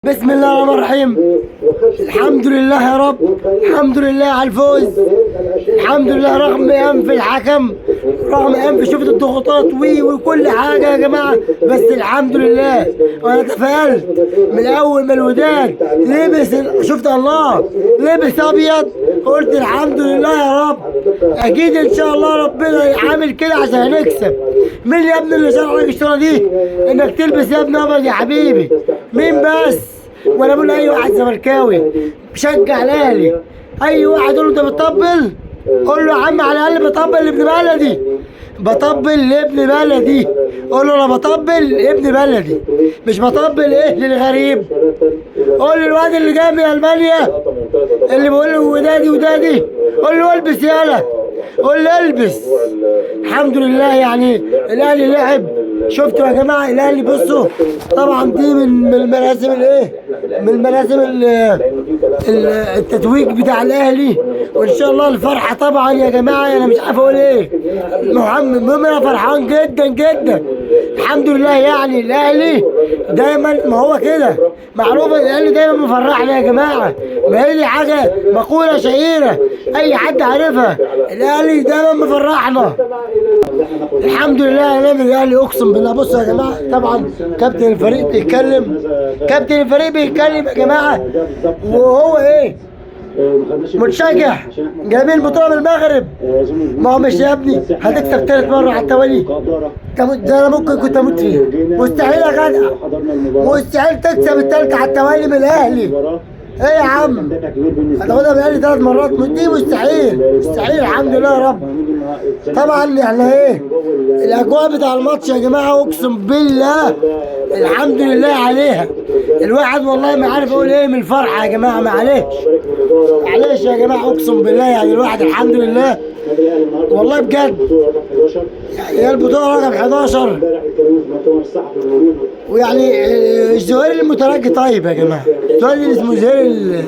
بسم الله الرحمن الرحيم. الحمد لله يا رب، الحمد لله على الفوز، الحمد لله رغم انف الحكم، رغم انف شفت الضغوطات وكل حاجه يا جماعه، بس الحمد لله. وانا تفائلت من اول ما الوداد لبس، شفت الله لبس ابيض، قلت الحمد لله يا رب، اكيد ان شاء الله ربنا عامل كده عشان هنكسب. مين يا ابني اللي شرح لك الشغله دي انك تلبس يا ابني ابيض يا حبيبي؟ مين بس؟ وانا بقول لاي واحد زملكاوي بشجع الاهلي، اي واحد يقول له انت بتطبل، قول له يا عم على الاقل بطبل لابن بلدي، بطبل لابن بلدي، قول له انا بطبل ابن بلدي، مش بطبل ايه للغريب. قول للواد اللي جاي من المانيا اللي بيقول له ودادي ودادي، قول له البس يالا، قول له البس. الحمد لله يعني الاهلي لعب. شفتوا يا جماعه الاهلي؟ بصوا طبعا دي من المراسم الايه، من مراسم التتويج بتاع الاهلي، وان شاء الله الفرحه طبعا يا جماعه، انا مش عارف اقول ايه. المهم انا فرحان جدا جدا، الحمد لله. يعني الاهلي دايما، ما هو كده معروف، الاهلي دايما مفرحنا يا جماعه، ما هي دي حاجه مقوله شهيره اي حد عارفها، الاهلي دايما مفرحنا. الحمد لله نادي الاهلي اقسم بالله. بصوا يا جماعه طبعا كابتن الفريق بيتكلم، كابتن الفريق بيتكلم يا جماعه، وهو ايه متشجع، جايبين البطوله من المغرب. ما هو مش يا ابني هتكسب ثالث مره على التوالي؟ ده انا ممكن كنت اموت فيه، مستحيل يا جدع، مستحيل تكسب الثالثه على التوالي من الاهلي. ايه يا عم هتاخدها من الاهلي 3 مرات؟ دي مستحيل، مستحيل. الحمد لله يا رب. طبعا يعني ايه الاجواء بتاع الماتش يا جماعه، اقسم بالله الحمد لله عليها. الواحد والله ما عارف اقول ايه من الفرحه يا جماعه، معلش معلش يا جماعه، اقسم بالله يعني الواحد الحمد لله والله بجد. هي البطوله رقم 11، ويعني الزهير المترجي طيب يا جماعه، الزهير اللي اسمه زهير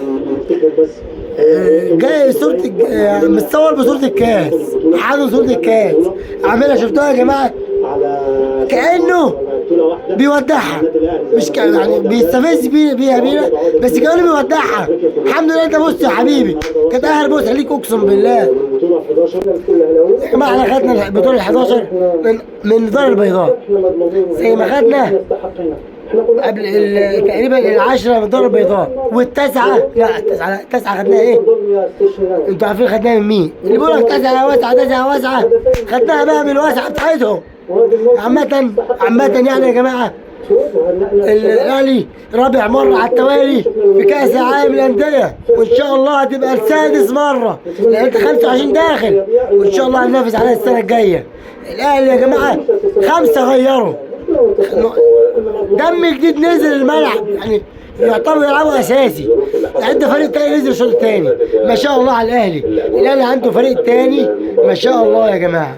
جاي صورة متصور بصورة الكاس، حاطط صورة الكاس عاملها، شفتوها يا جماعة؟ كأنه بيودعها، مش يعني بيستفز بيها بس كأنه بيودعها. الحمد لله. انت بص يا حبيبي، كانت اخر بص عليك اقسم بالله يا جماعة. احنا خدنا البطولة ال 11 من الدار البيضاء، زي ما خدنا قبل تقريبا 10 من الدار البيضاء، والتاسعة لا التاسعة خدناها ايه؟ انتوا عارفين خدناها من مين؟ اللي بيقول لك تاسعة واسعة تاسعة واسعة، خدناها بقى من الواسعة بتاعتهم. عامة يعني يا جماعة الاهلي رابع مرة على التوالي في كأس العالم للأندية، وإن شاء الله هتبقى السادس مرة، لأن أنت 25 داخل، وإن شاء الله هننافس عليها السنة الجاية. الأهلي يا جماعة 5 غيروا، دم جديد نزل الملعب، يعني يعتبر يلعبوا اساسي. عنده فريق تاني نزل الشوط الثاني، ما شاء الله على الاهلي. الاهلي عنده فريق تاني ما شاء الله يا جماعه.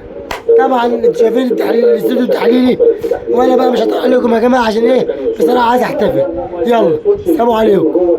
طبعا انتوا شايفين التحليل، الاستوديو التحليلي، وانا بقى مش هطول عليكم يا جماعه عشان ايه بصراحه عايز احتفل. يلا سلام عليكم.